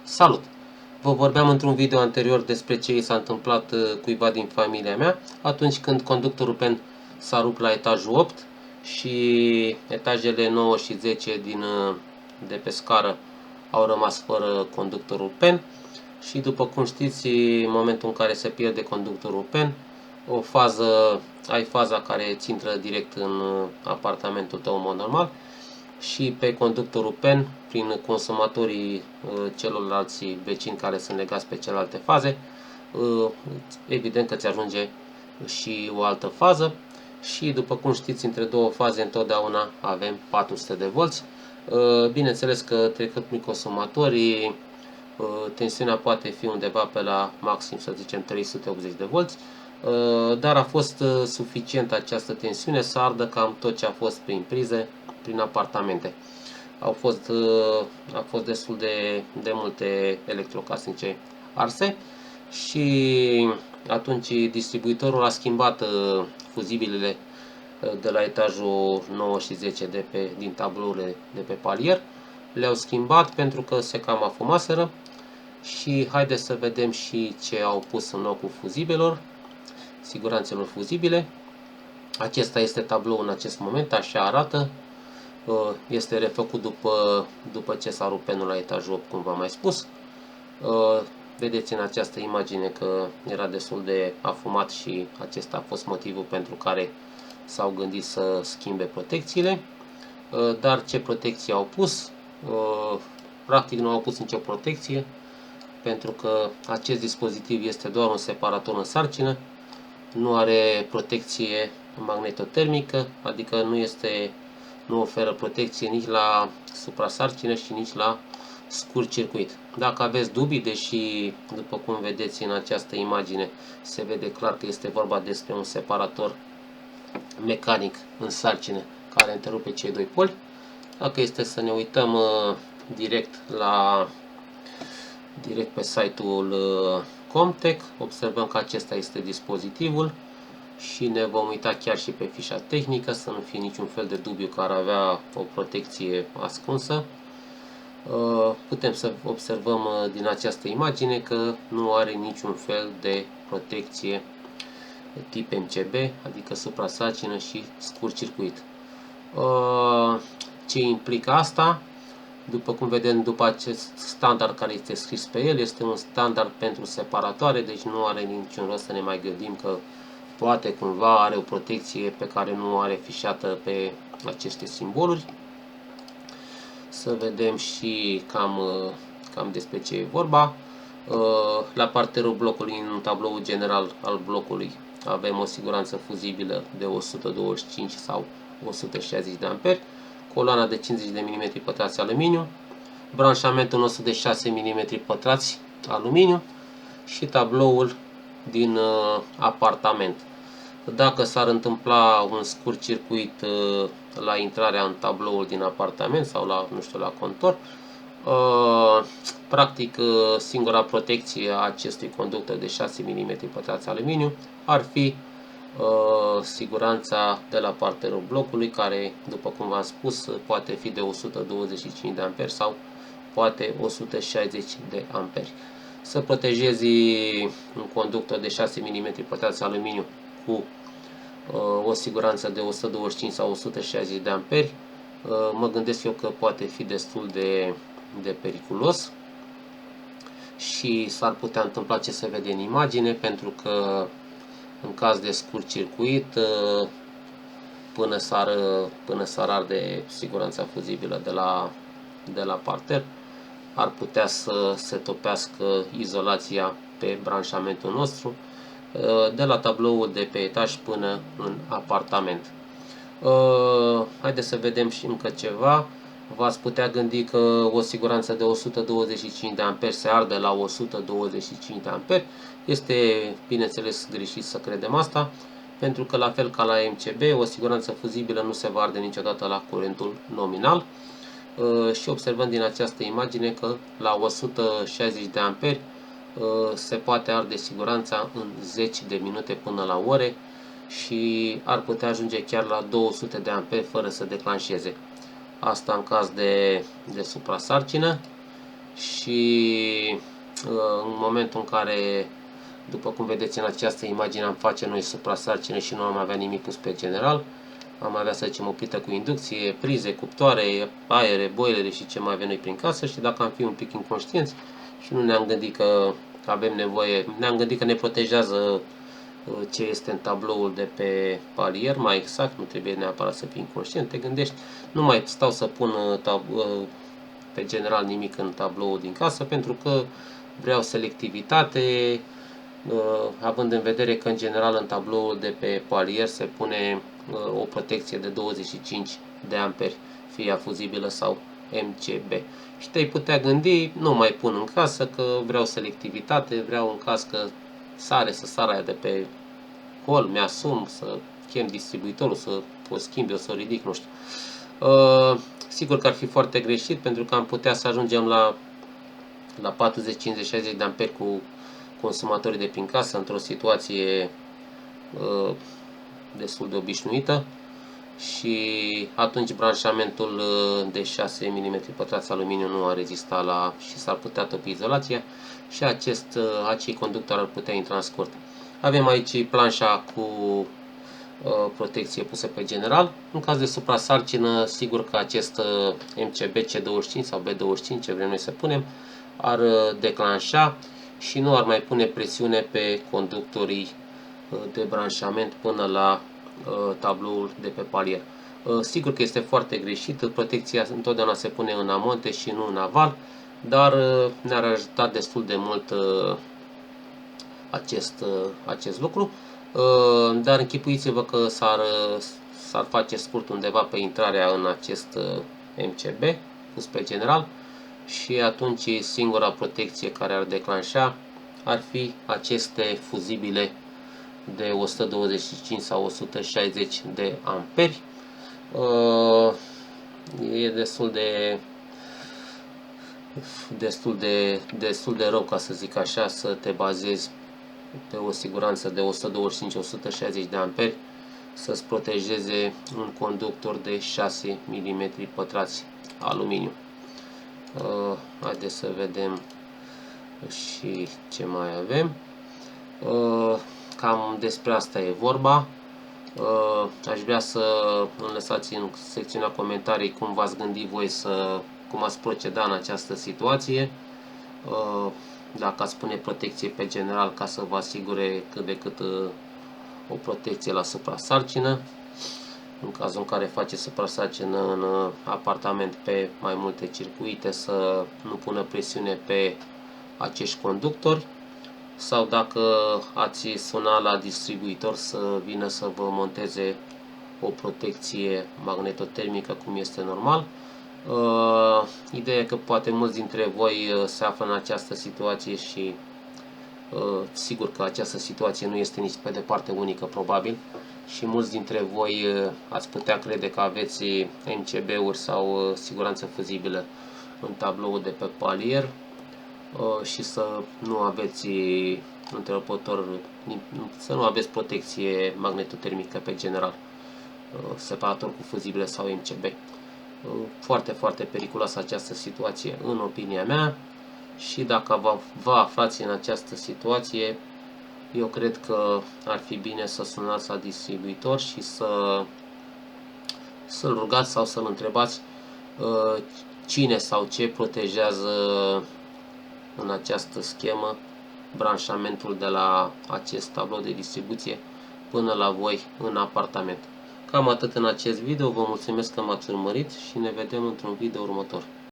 Salut! Vă vorbeam într-un video anterior despre ce i s-a întâmplat cuiva din familia mea atunci când conductorul PEN s-a rupt la etajul 8 și etajele 9 și 10 de pe scară au rămas fără conductorul PEN și după cum știți, în momentul în care se pierde conductorul PEN, ai faza care îți intră direct în apartamentul tău în mod normal și pe conductorul PEN, prin consumatorii celorlalți vecini care sunt legați pe celelalte faze, evident că ți ajunge și o altă fază și după cum știți, între două faze întotdeauna avem 400 de volți. Bineînțeles că trecând prin consumatorii, tensiunea poate fi undeva pe la maxim, să zicem, 380 de volți, dar a fost suficient această tensiune să ardă cam tot ce a fost prin prize, prin apartamente. A fost destul de multe electrocasnice arse și atunci distribuitorul a schimbat fuzibilele de la etajul 9 și 10 din tablourile de pe palier. Le-au schimbat pentru că se cam afumaseră și haideți să vedem și ce au pus în locul fuzibilor, siguranțelor fuzibile. Acesta este tablou în acest moment, așa arată. Este refăcut după ce s-a rupt penul la etajul 8, cum v-am mai spus. Vedeți în această imagine că era destul de afumat și acesta a fost motivul pentru care s-au gândit să schimbe protecțiile. Dar ce protecție au pus? Practic nu au pus nicio protecție, pentru că acest dispozitiv este doar un separator în sarcină, nu are protecție magnetotermică, adică nu oferă protecție nici la suprasarcină și nici la scurt circuit. Dacă aveți dubii, deși după cum vedeți în această imagine se vede clar că este vorba despre un separator mecanic în sarcină care întrerupe cei doi poli, dacă este să ne uităm direct pe site-ul Comtech, observăm că acesta este dispozitivul și ne vom uita chiar și pe fișa tehnică să nu fie niciun fel de dubiu că ar avea o protecție ascunsă. Putem să observăm din această imagine că nu are niciun fel de protecție tip MCB, adică suprasarcină și scurt circuit. Ce implică asta? După cum vedem, după acest standard care este scris pe el, este un standard pentru separatoare, deci nu are niciun rost să ne mai gândim că poate cumva are o protecție pe care nu are fișată pe aceste simboluri. Să vedem și cam despre ce e vorba. La parterul blocului, în tabloul general al blocului, avem o siguranță fuzibilă de 125 sau 160 de amperi, coloana de 50 de mm pătrați aluminiu, branșamentul nostru de 6 mm pătrați aluminiu și tabloul din apartament. Dacă s-ar întâmpla un scurt circuit la intrarea în tabloul din apartament sau la contor, practic singura protecție a acestui conductor de 6 mm pătrați aluminiu ar fi siguranța de la parterul blocului, care, după cum v-am spus, poate fi de 125 de amperi sau poate 160 de amperi. Să protejezi un conductor de 6 mm pătrați aluminiu cu o siguranță de 125 sau 160 de amperi, mă gândesc eu că poate fi destul de periculos și s-ar putea întâmpla ce se vede în imagine, pentru că în caz de scurt circuit, până s-ar arde siguranța fuzibilă de la parter, ar putea să se topească izolația pe branșamentul nostru de la tabloul de pe etaj până în apartament. Haideți să vedem și încă ceva. V-ați putea gândi că o siguranță de 125 de amperi se arde la 125 de amperi. Este, bineînțeles, greșit să credem asta, pentru că, la fel ca la MCB, o siguranță fuzibilă nu se va arde niciodată la curentul nominal. Și observăm din această imagine că la 160 de amperi se poate arde siguranța în 10 de minute până la ore și ar putea ajunge chiar la 200 de amperi fără să declanșeze. Asta în caz de suprasarcină și în momentul în care, după cum vedeți în această imagine, am face noi suprasarcină și nu am avea nimic pus pe general, am avea, să zicem, o plită cu inducție, prize, cuptoare, aere, boilere și ce mai avem noi prin casă, și dacă am fi un pic inconștienți și nu ne-am gândit că avem nevoie, ne-am gândit că ne protejează ce este în tabloul de pe palier, mai exact, nu trebuie neapărat să fii inconștient, te gândești, nu mai stau să pun pe general nimic în tabloul din casă, pentru că vreau selectivitate, având în vedere că în general în tabloul de pe palier se pune o protecție de 25 de amperi, fie ea fuzibilă sau MCB. Și te-ai putea gândi, nu mai pun în casă că vreau selectivitate, vreau în caz că să sară aia de pe col, mi-asum să chem distribuitorul, să o schimb eu, să o ridic, nu știu. Sigur că ar fi foarte greșit, pentru că am putea să ajungem la 40, 50, 60 de amperi cu consumatorii de prin casă într-o situație destul de obișnuită, și atunci branșamentul de 6 mm pătrați aluminiu nu ar rezista și s-ar putea topi izolația și acei conductori ar putea intra în scurt. Avem aici planșa cu protecție pusă pe general. În caz de suprasarcină, sigur că acest MCB C25 sau B25, ce vrem noi să punem, ar declanșa și nu ar mai pune presiune pe conductorii de branșament până la tabloul de pe palier. Sigur că este foarte greșit, protecția întotdeauna se pune în amonte și nu în aval, dar ne-ar ajuta destul de mult acest lucru. Dar închipuiți-vă că s-ar face scurt undeva pe intrarea în acest MCB pus pe general, și atunci singura protecție care ar declanșa ar fi aceste fuzibile de 125 sau 160 de amperi. E destul de rău, ca să zic așa, să te bazezi pe o siguranță de 125-160 de amperi să-ți protejeze un conductor de 6 mm pătrați aluminiu. Haideți să vedem și ce mai avem. Cam despre asta e vorba. Aș vrea să îmi lăsați în secțiunea comentarii cum v-ați gândit voi cum ați proceda în această situație. Dacă ați pune protecție pe general ca să vă asigure cât de cât o protecție la suprasarcină. În cazul în care faceți suprasarcină în apartament pe mai multe circuite, să nu pună presiune pe acești conductori. Sau dacă ați suna la distribuitor să vină să vă monteze o protecție magnetotermică, cum este normal. Ideea e că poate mulți dintre voi se află în această situație și sigur că această situație nu este nici pe departe unică, probabil, și mulți dintre voi ați putea crede că aveți MCB-uri sau siguranță fuzibilă în tabloul de pe palier și să nu aveți întrerupător, să nu aveți protecție magnetotermică pe general, separator cu fuzibile sau MCB. Foarte, foarte periculoasă această situație, în opinia mea, și dacă vă aflați în această situație, eu cred că ar fi bine să sunați la distribuitor și să-l rugați sau să-l întrebați cine sau ce protejează în această schemă branșamentul de la acest tablou de distribuție până la voi în apartament. Cam atât în acest video, vă mulțumesc că m-ați urmărit și ne vedem într-un video următor.